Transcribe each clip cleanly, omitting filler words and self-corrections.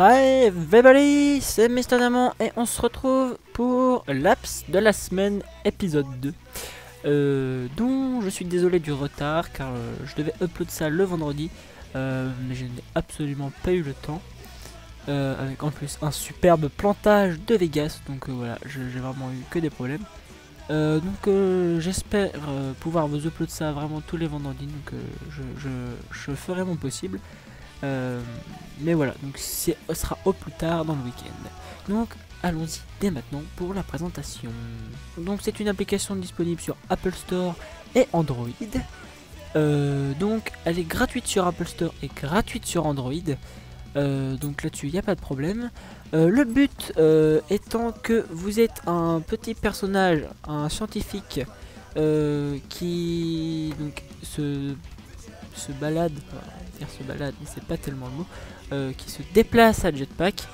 Hi everybody, c'est Mr Diamant et on se retrouve pour l'Apps de la semaine épisode 2 dont je suis désolé du retard car je devais upload ça le vendredi mais je n'ai absolument pas eu le temps avec en plus un superbe plantage de Vegas donc voilà, j'ai vraiment eu que des problèmes j'espère pouvoir vous upload ça vraiment tous les vendredis donc je ferai mon possible. Mais voilà, donc ce sera au plus tard dans le week-end. Donc allons-y dès maintenant pour la présentation. Donc c'est une application disponible sur Apple Store et Android. Donc elle est gratuite sur Apple Store et gratuite sur Android. Donc là-dessus il n'y a pas de problème. Le but étant que vous êtes un petit personnage, un scientifique qui donc se balade, se balade, mais c'est pas tellement le mot, qui se déplace à jetpack,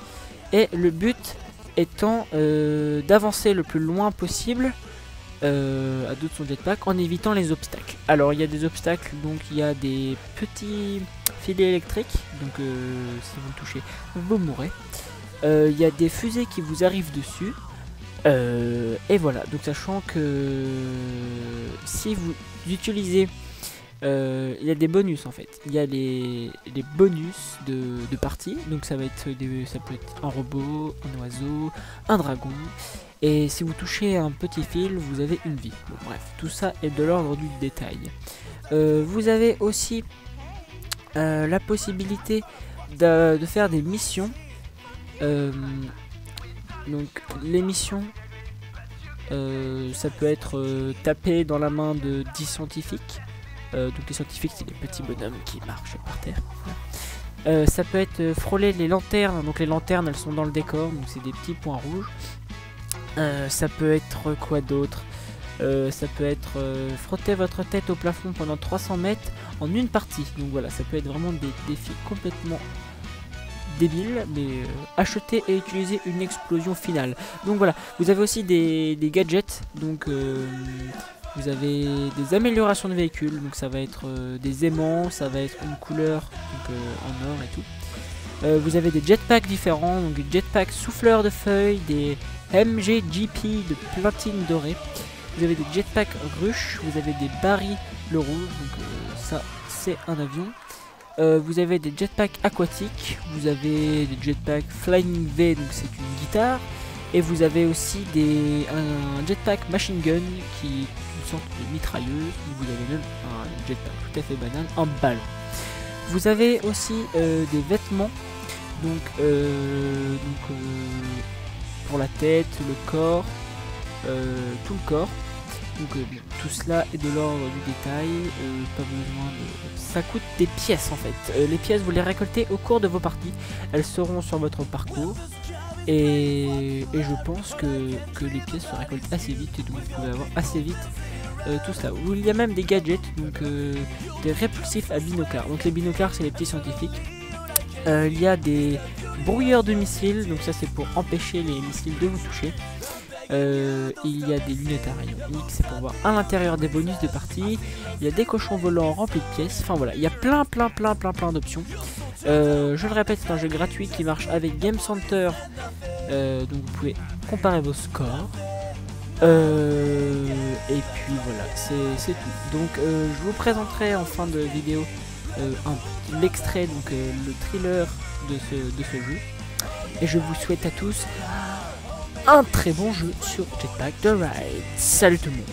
et le but étant d'avancer le plus loin possible à dos de son jetpack en évitant les obstacles. Alors il y a des obstacles, donc il y a des petits filets électriques, donc si vous le touchez vous mourrez. Il y a des fusées qui vous arrivent dessus. Et voilà, donc sachant que si vous utilisez il y a des bonus en fait. Il y a les bonus de partie. Donc ça va être ça peut être un robot, un oiseau, un dragon. Et si vous touchez un petit fil, vous avez une vie. Bon, bref, tout ça est de l'ordre du détail. Vous avez aussi la possibilité de faire des missions. Donc les missions, ça peut être taper dans la main de 10 scientifiques. Donc les scientifiques c'est des petits bonhommes qui marchent par terre. Ça peut être frôler les lanternes, donc les lanternes elles sont dans le décor, donc c'est des petits points rouges. Ça peut être quoi d'autre? Ça peut être frotter votre tête au plafond pendant 300 mètres en une partie. Donc voilà, ça peut être vraiment des défis complètement débiles, mais acheter et utiliser une explosion finale. Donc voilà, vous avez aussi des gadgets, donc vous avez des améliorations de véhicules, donc ça va être des aimants, ça va être une couleur donc, en or et tout. Vous avez des jetpacks différents, donc des jetpacks souffleurs de feuilles, des MGGP de platine dorée. Vous avez des jetpacks ruches, vous avez des barils rouges, donc ça c'est un avion. Vous avez des jetpacks aquatiques, vous avez des jetpacks Flying V, donc c'est une guitare. Et vous avez aussi un jetpack machine gun qui est une sorte de mitrailleuse. Vous avez même un jetpack tout à fait banal, un ballon. Vous avez aussi des vêtements, donc pour la tête, le corps, tout le corps. Donc tout cela est de l'ordre du détail, pas besoin de... Ça coûte des pièces en fait. Les pièces vous les récoltez au cours de vos parties. Elles seront sur votre parcours. Et je pense que les pièces se récoltent assez vite et donc vous pouvez avoir assez vite tout ça. Il y a même des gadgets, donc des répulsifs à binoclars. Donc les binoclars c'est les petits scientifiques. Il y a des brouilleurs de missiles, donc ça c'est pour empêcher les missiles de vous toucher. Il y a des lunettes à rayons X, c'est pour voir à l'intérieur des bonus de partie. Il y a des cochons volants remplis de pièces. Enfin voilà, il y a plein d'options. Je le répète, c'est un jeu gratuit qui marche avec Game Center. Donc vous pouvez comparer vos scores. Et puis voilà, c'est tout. Donc je vous présenterai en fin de vidéo l'extrait, donc le thriller de ce jeu. Et je vous souhaite à tous un très bon jeu sur Jetpack The Ride. Salut tout le monde.